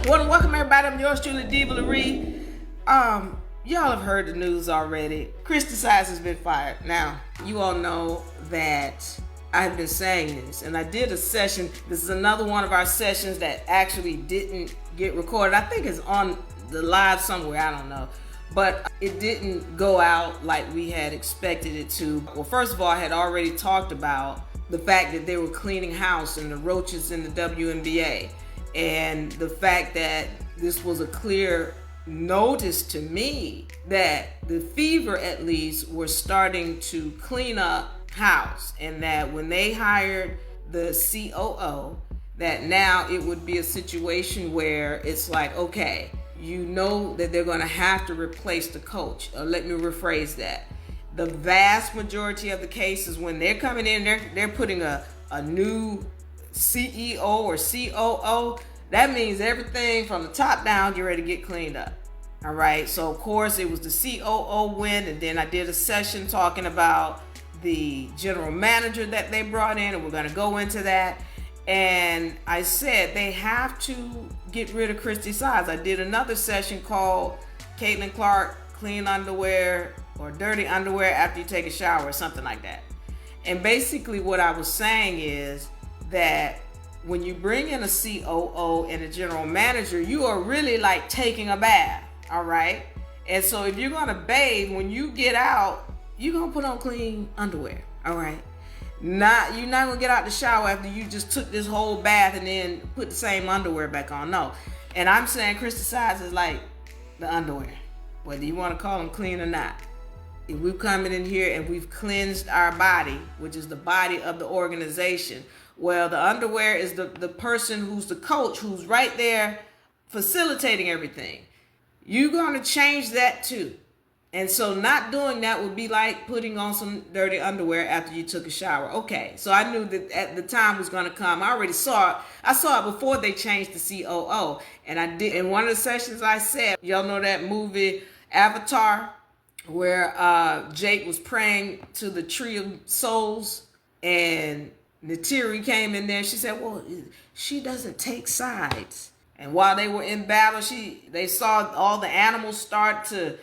Want to welcome everybody. I'm yours truly, Diva Lyri. Y'all have heard the news already. Christy Sides has been fired. Now, you all know that I've been saying this, and I did a session. This is another one of our sessions that actually didn't get recorded. I think it's on the live somewhere. I don't know. But it didn't go out like we had expected it to. Well, first of all, I had already talked about the fact that they were cleaning house and the roaches in the WNBA. And the fact that this was a clear notice to me that the Fever, at least, were starting to clean up house, and that when they hired the COO, that now it would be a situation where it's like, okay, you know that they're going to have to replace the coach. Let me rephrase that. The vast majority of the cases, when they're coming in, they're putting a new CEO or COO. That means everything from the top down get ready to get cleaned up. All right. So of course it was the COO win, and then I did a session talking about the general manager that they brought in, and we're going to go into that. And I said they have to get rid of Christy Sides. I did another session called Caitlin Clark Clean Underwear or Dirty Underwear After You Take a Shower or something like that. And basically what I was saying is that when you bring in a COO and a general manager, you are really like taking a bath, all right? And so if you're gonna bathe, when you get out, you're gonna put on clean underwear, all right? You're not gonna get out the shower after you just took this whole bath and then put the same underwear back on, no. And I'm saying Christy Sides is like the underwear, whether you wanna call them clean or not. If we've come in here and we've cleansed our body, which is the body of the organization, well, the underwear is the person who's the coach, who's right there facilitating everything. You're going to change that too. And so not doing that would be like putting on some dirty underwear after you took a shower. Okay, so I knew that at the time was going to come. I already saw it. I saw it before they changed the COO. And I did, in one of the sessions I said, y'all know that movie Avatar, where Jake was praying to the tree of souls, and Natiri came in there. She said, well, she doesn't take sides. And while they were in battle, they saw all the animals start to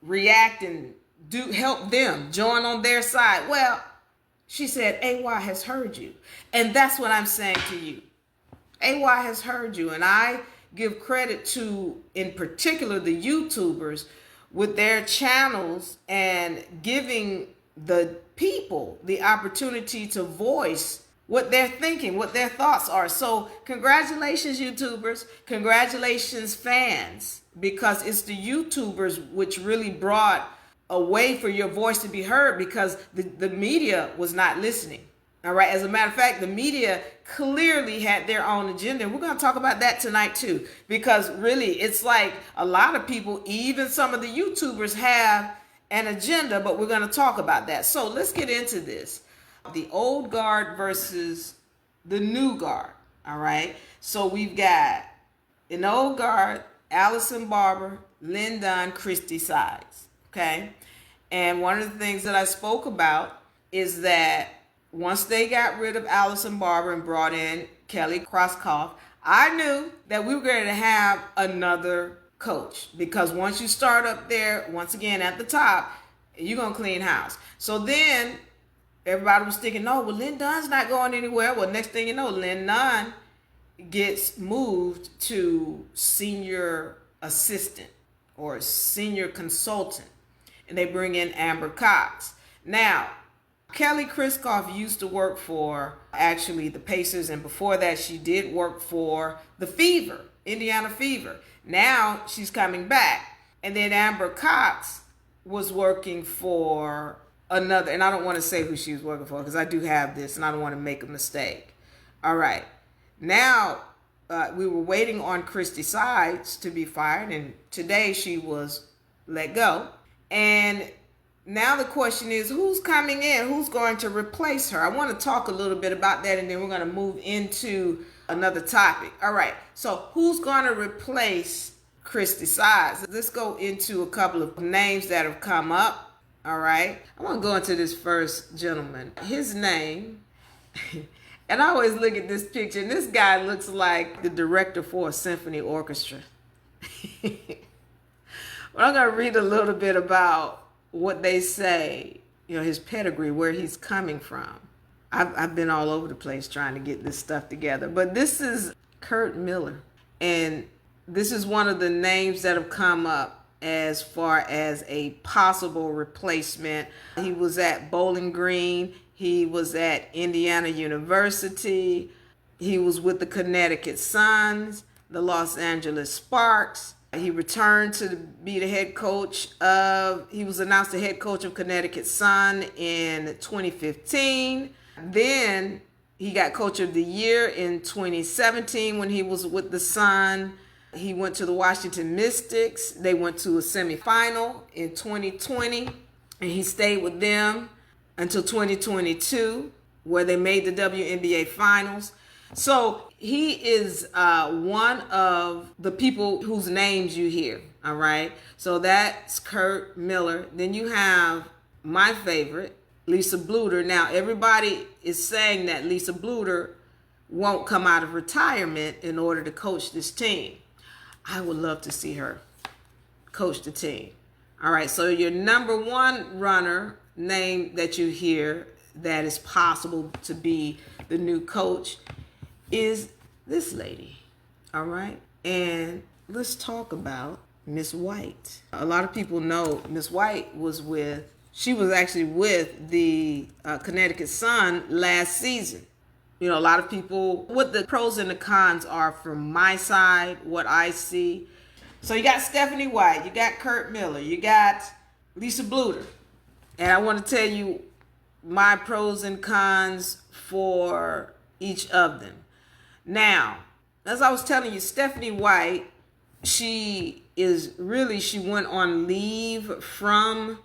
react and help them, join on their side. Well, she said, AY has heard you. And that's what I'm saying to you. AY has heard you. And I give credit to, in particular, the YouTubers with their channels and giving the people the opportunity to voice what they're thinking, what their thoughts are. So congratulations, YouTubers. Congratulations, fans, because it's the YouTubers which really brought a way for your voice to be heard, because the media was not listening. All right. As a matter of fact, the media clearly had their own agenda. We're going to talk about that tonight too, because really it's like a lot of people, even some of the YouTubers, have an agenda, but we're going to talk about that. So let's get into this. The old guard versus the new guard. All right. So we've got an old guard, Allison Barber, Lynn Dunn, Christy Sides. Okay. And one of the things that I spoke about is that once they got rid of Allison Barber and brought in Kelly Krauskopf, I knew that we were going to have another coach, because once you start up there, once again at the top, you're going to clean house. So then everybody was thinking, no, well, Lynn Dunn's not going anywhere. Well, next thing you know, Lynn Dunn gets moved to senior assistant or senior consultant, and they bring in Amber Cox. Now, Kelly Krauskopf used to work for actually the Pacers, and before that she did work for the Fever, Indiana Fever. Now she's coming back. And then Amber Cox was working for another, and I don't want to say who she was working for because I do have this and I don't want to make a mistake. All right. Now we were waiting on Christy Sides to be fired, and today she was let go. And now the question is, who's coming in? Who's going to replace her? I want to talk a little bit about that, and then we're going to move into another topic. All right. So who's going to replace Christy Sides? Let's go into a couple of names that have come up. All right. I want to go into this first gentleman. His name, And I always look at this picture, and this guy looks like the director for a symphony orchestra. But I'm going to read a little bit about what they say, his pedigree, where he's coming from. I've been all over the place trying to get this stuff together. But this is Curt Miller. And this is one of the names that have come up as far as a possible replacement. He was at Bowling Green. He was at Indiana University. He was with the Connecticut Suns, the Los Angeles Sparks. He returned to be the head coach he was announced the head coach of Connecticut Sun in 2015. Then he got coach of the year in 2017 when he was with the Sun. He went to the Washington Mystics. They went to a semifinal in 2020, and he stayed with them until 2022, where they made the WNBA finals. So he is one of the people whose names you hear, all right? So that's Curt Miller. Then you have my favorite, Lisa Bluder. Now, everybody is saying that Lisa Bluder won't come out of retirement in order to coach this team. I would love to see her coach the team. All right, so your number one runner name that you hear that is possible to be the new coach is this lady, all right? And let's talk about Miss White. A lot of people know Miss White she was actually with the Connecticut Sun last season. A lot of people, what the pros and the cons are from my side, what I see. So you got Stephanie White, you got Curt Miller, you got Lisa Bluder. And I want to tell you my pros and cons for each of them. Now, as I was telling you, Stephanie White, she went on leave from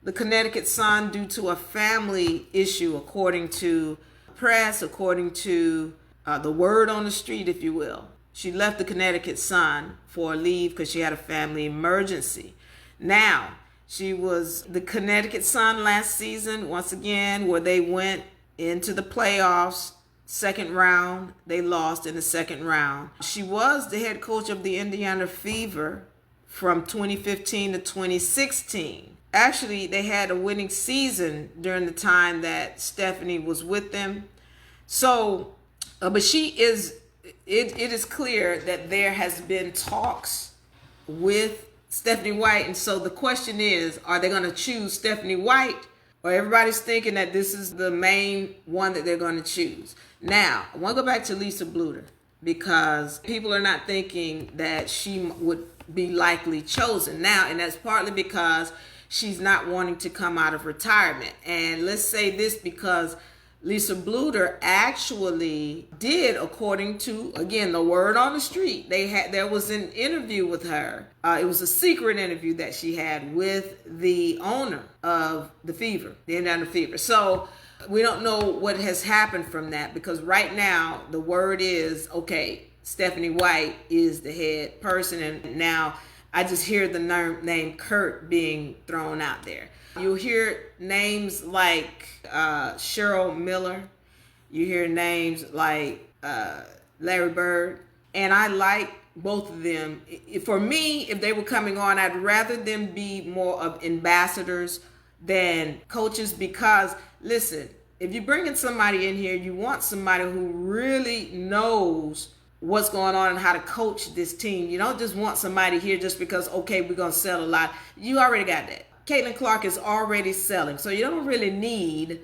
the Connecticut Sun due to a family issue, according to press, according to the word on the street, if you will. She left the Connecticut Sun for a leave because she had a family emergency. Now, she was the Connecticut Sun last season, once again, where they went into the playoffs. Second round, they lost in the second round. She was the head coach of the Indiana Fever from 2015 to 2016. Actually, they had a winning season during the time that Stephanie was with them. So, but it is clear that there has been talks with Stephanie White. And so the question is, are they going to choose Stephanie White? Or everybody's thinking that this is the main one that they're going to choose. Now, I want to go back to Lisa Bluder because people are not thinking that she would be likely chosen now. And that's partly because she's not wanting to come out of retirement. And let's say this because Lisa Bluder actually did, according to, again, the word on the street. There was an interview with her. It was a secret interview that she had with the owner of the Fever, the Indiana Fever. So we don't know what has happened from that because right now the word is, okay, Stephanie White is the head person. And now I just hear the name Curt being thrown out there. You'll hear names like Cheryl Miller. You hear names like Larry Bird. And I like both of them. For me, if they were coming on, I'd rather them be more of ambassadors than coaches because, listen, if you're bringing somebody in here, you want somebody who really knows what's going on and how to coach this team. You don't just want somebody here just because, okay, we're going to sell a lot. You already got that. Caitlin Clark is already selling. So you don't really need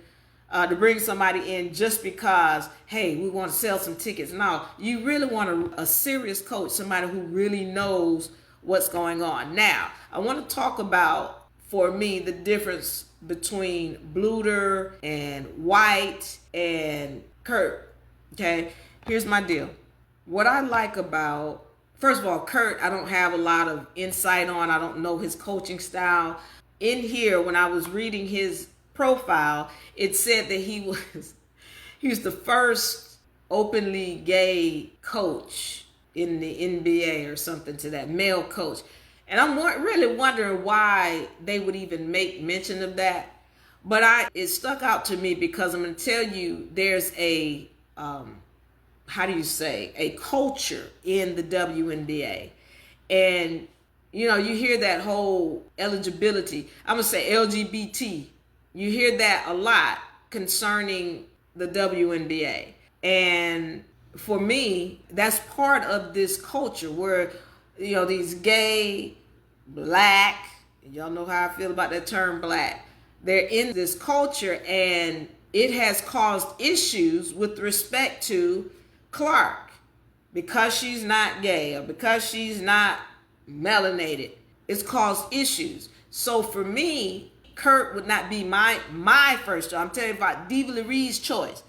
to bring somebody in just because, hey, we want to sell some tickets. No, you really want a serious coach, somebody who really knows what's going on. Now, I want to talk about, for me, the difference between Bluder and White and Curt. Okay, here's my deal. What I like about, first of all, Curt, I don't have a lot of insight on. I don't know his coaching style. In here, when I was reading his profile, it said that he was the first openly gay coach in the NBA or something to that, male coach. And I'm really wondering why they would even make mention of that. But it stuck out to me because I'm going to tell you there's a how do you say, a culture in the WNBA. And, you know, you hear that whole eligibility, I'm going to say LGBT. You hear that a lot concerning the WNBA. And for me, that's part of this culture where, you know, these gay, black, y'all know how I feel about that term black, they're in this culture, and it has caused issues with respect to Clark because she's not gay or because she's not melanated. It's caused issues. So for me, Kurt would not be my first choice. I'm telling you about Diva Lyri's choice.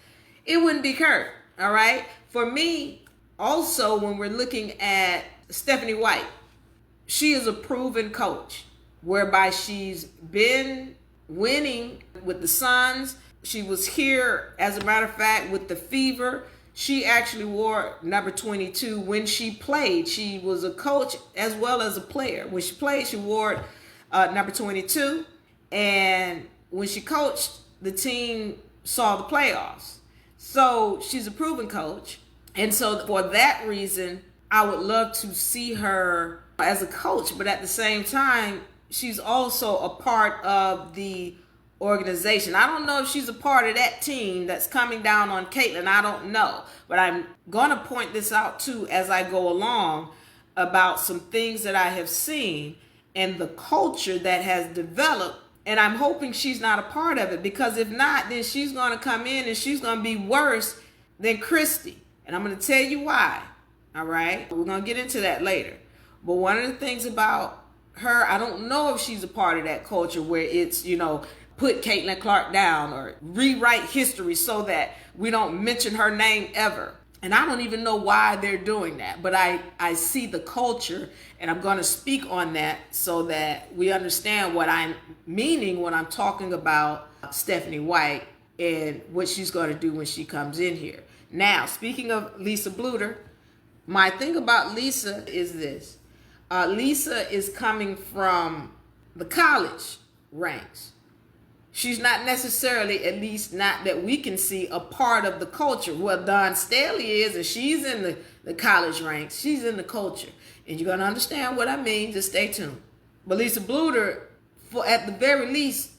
It wouldn't be Kurt, all right? For me, also, when we're looking at Stephanie White, she is a proven coach, whereby she's been winning with the Suns. She was here, as a matter of fact, with the Fever. She actually wore number 22 when she played. She was a coach as well as a player. When she played, she wore number 22. And when she coached, the team saw the playoffs. So she's a proven coach. And so for that reason, I would love to see her as a coach. But at the same time, she's also a part of the organization. I don't know if she's a part of that team that's coming down on Caitlin. I don't know. But I'm going to point this out too as I go along about some things that I have seen and the culture that has developed. And I'm hoping she's not a part of it, because if not, then she's going to come in and she's going to be worse than Christy. And I'm going to tell you why. All right? We're going to get into that later. But one of the things about her, I don't know if she's a part of that culture where it's, you know, put Caitlin Clark down or rewrite history so that we don't mention her name ever. And I don't even know why they're doing that. But I see the culture, and I'm going to speak on that so that we understand what I'm meaning when I'm talking about Stephanie White and what she's going to do when she comes in here. Now, speaking of Lisa Bluder, my thing about Lisa is this. Lisa is coming from the college ranks. She's not necessarily, at least not that we can see, a part of the culture. Well, Dawn Staley is, and she's in the college ranks. She's in the culture. And you're going to understand what I mean. Just stay tuned. But Lisa Bluder, at the very least,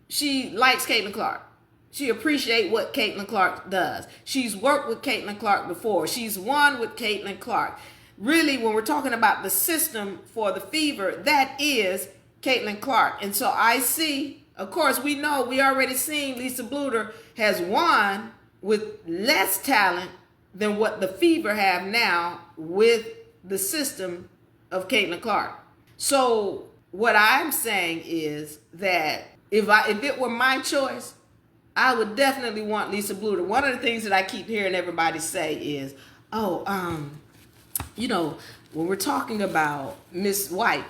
she likes Caitlin Clark. She appreciates what Caitlin Clark does. She's worked with Caitlin Clark before. She's won with Caitlin Clark. Really, when we're talking about the system for the Fever, that is Caitlin Clark. And so I see, of course, we know, we already seen Lisa Bluder has won with less talent than what the Fever have now with the system of Caitlin Clark. So what I'm saying is that if it were my choice, I would definitely want Lisa Bluder. One of the things that I keep hearing everybody say is, you know, when we're talking about Miss White,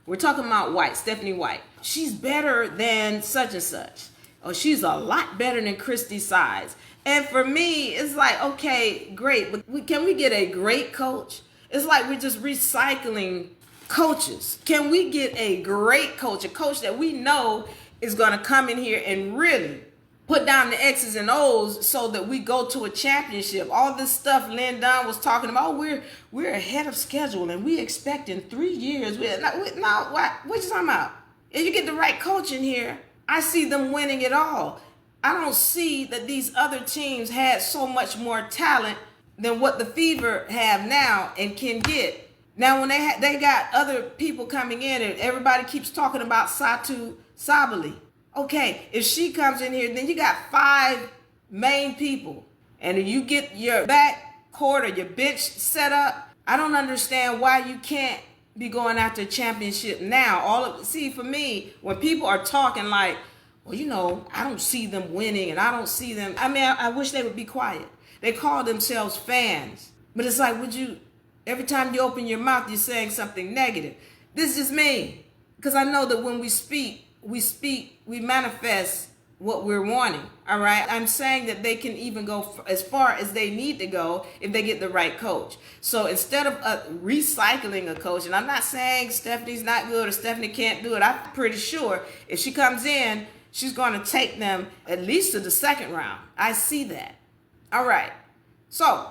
we're talking about White, Stephanie White. She's better than such and such. Oh, she's a lot better than Christy Sides. And for me, it's like, okay, great, but can we get a great coach? It's like we're just recycling coaches. Can we get a great coach, a coach that we know is going to come in here and really put down the X's and O's so that we go to a championship? All this stuff Lynn Dunn was talking about, we're ahead of schedule and we expect in 3 years. What you talking about? If you get the right coach in here, I see them winning it all. I don't see that these other teams had so much more talent than what the Fever have now and can get. Now, when they got other people coming in, and everybody keeps talking about Satu Sabali. Okay, if she comes in here, then you got 5 main people. And if you get your back court or your bench set up, I don't understand why you can't be going after a championship now. See, for me, when people are talking like, well, you know, I don't see them winning and I don't see them. I mean, I wish they would be quiet. They call themselves fans. But it's like, every time you open your mouth, you're saying something negative. This is me. Because I know that when we speak, we manifest what we're wanting, all right? I'm saying that they can even go as far as they need to go if they get the right coach. So instead of recycling a coach, and I'm not saying Stephanie's not good or Stephanie can't do it. I'm pretty sure if she comes in, she's going to take them at least to the second round. I see that. All right. So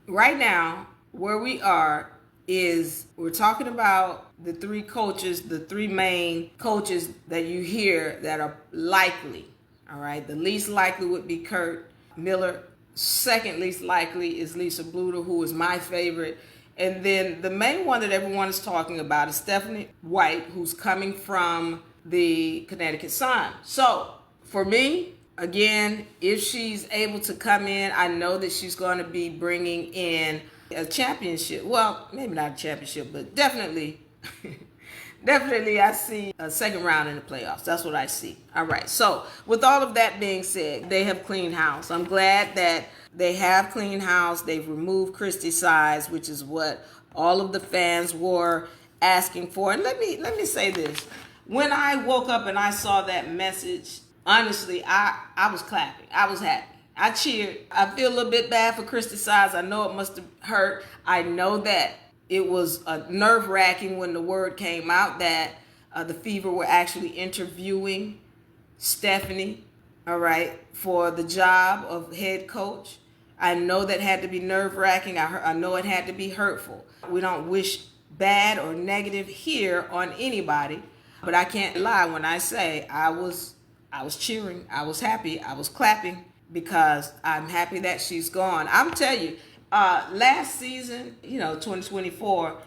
right now, where we are is we're talking about the three coaches, the three main coaches that you hear that are likely. All right. The least likely would be Kurt Miller. Second least likely is Lisa Bluder, who is my favorite. And then the main one that everyone is talking about is Stephanie White, who's coming from the Connecticut Sun. So for me, again, if she's able to come in, I know that she's going to be bringing in a championship. Well, maybe not a championship, but definitely, definitely I see a second round in the playoffs. That's what I see. All right. So with all of that being said, they have cleaned house. I'm glad that they have cleaned house. They've removed Christy Sides, which is what all of the fans were asking for. And let me say this. When I woke up and I saw that message, honestly, I was clapping. I was happy. I cheered. I feel a little bit bad for Christy Sides. I know it must have hurt. I know that it was nerve-wracking when the word came out that the Fever were actually interviewing Stephanie, all right, for the job of head coach. I know that had to be nerve-wracking. I know it had to be hurtful. We don't wish bad or negative here on anybody, but I can't lie when I say I was cheering, I was happy, I was clapping, because I'm happy that she's gone. I'm telling you, last season, 2024,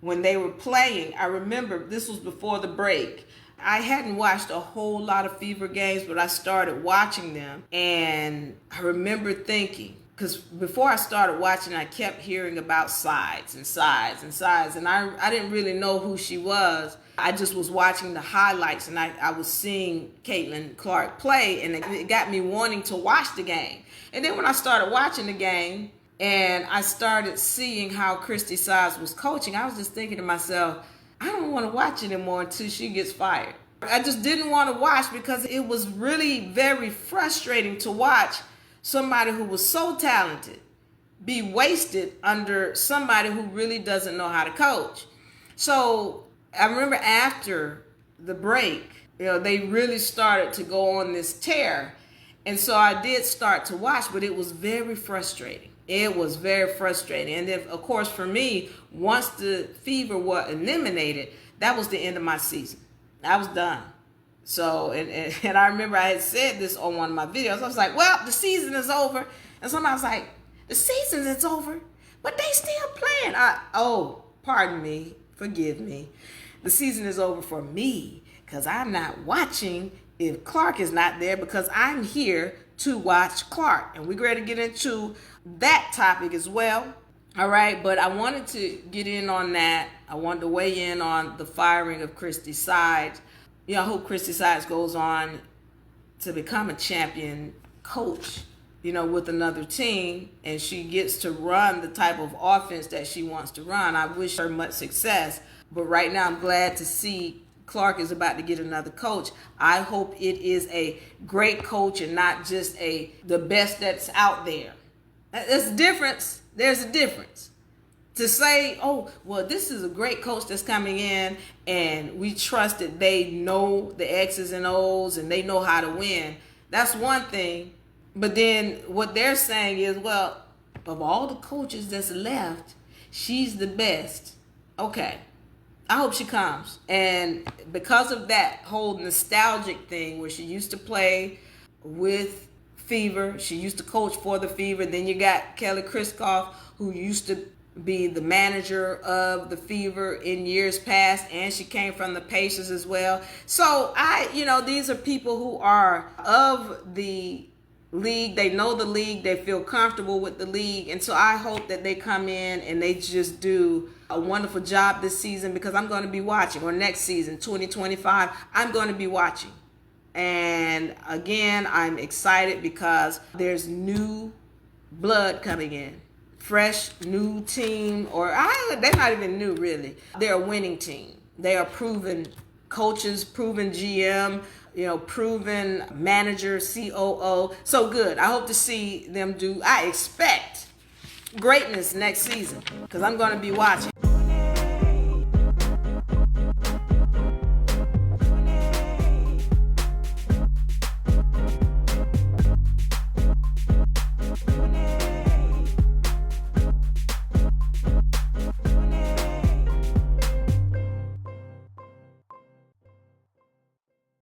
when they were playing, I remember this was before the break. I hadn't watched a whole lot of Fever games, but I started watching them, and I remember thinking, because before I started watching, I kept hearing about Sides and Sides and Sides, and I didn't really know who she was. I just was watching the highlights, and I was seeing Caitlin Clark play, and it got me wanting to watch the game. And then when I started watching the game, and I started seeing how Christy Sides was coaching, I was just thinking to myself, I don't want to watch anymore until she gets fired. I just didn't want to watch because it was really very frustrating to watch somebody who was so talented be wasted under somebody who really doesn't know how to coach. So I remember after the break, they really started to go on this tear. And so I did start to watch, but it was very frustrating. It was very frustrating. And then, of course, for me, once the Fever were eliminated, that was the end of my season. I was done. So, and I remember I had said this on one of my videos. I was like, well, the season is over. And somebody was like, the season is over, but they still playing. Pardon me. Forgive me. The season is over for me because I'm not watching if Clark is not there, because I'm here to watch Clark. And we're going to get into that topic as well. All right. But I wanted to get in on that. I wanted to weigh in on the firing of Christy Sides. I hope Christy Sides goes on to become a champion coach, with another team, and she gets to run the type of offense that she wants to run. I wish her much success. But right now, I'm glad to see Clark is about to get another coach. I hope it is a great coach and not just the best that's out there. There's a difference. There's a difference. To say, oh, well, this is a great coach that's coming in, and we trust that they know the X's and O's and they know how to win. That's one thing. But then what they're saying is, well, of all the coaches that's left, she's the best. Okay. I hope she comes. And because of that whole nostalgic thing where she used to play with Fever, she used to coach for the Fever. Then you got Kelly Krauskopf, who used to be the manager of the Fever in years past, and she came from the Pacers as well. So these are people who are of the league. They know the league. They feel comfortable with the league. And so I hope that they come in and they just do a wonderful job this season, because I'm going to be watching, or next season, 2025, I'm going to be watching. And again, I'm excited because there's new blood coming in. Fresh, new team, they're not even new really. They're a winning team. They are proven coaches, proven GM, proven manager, COO. So good. I hope to see them I expect greatness next season, because I'm going to be watching.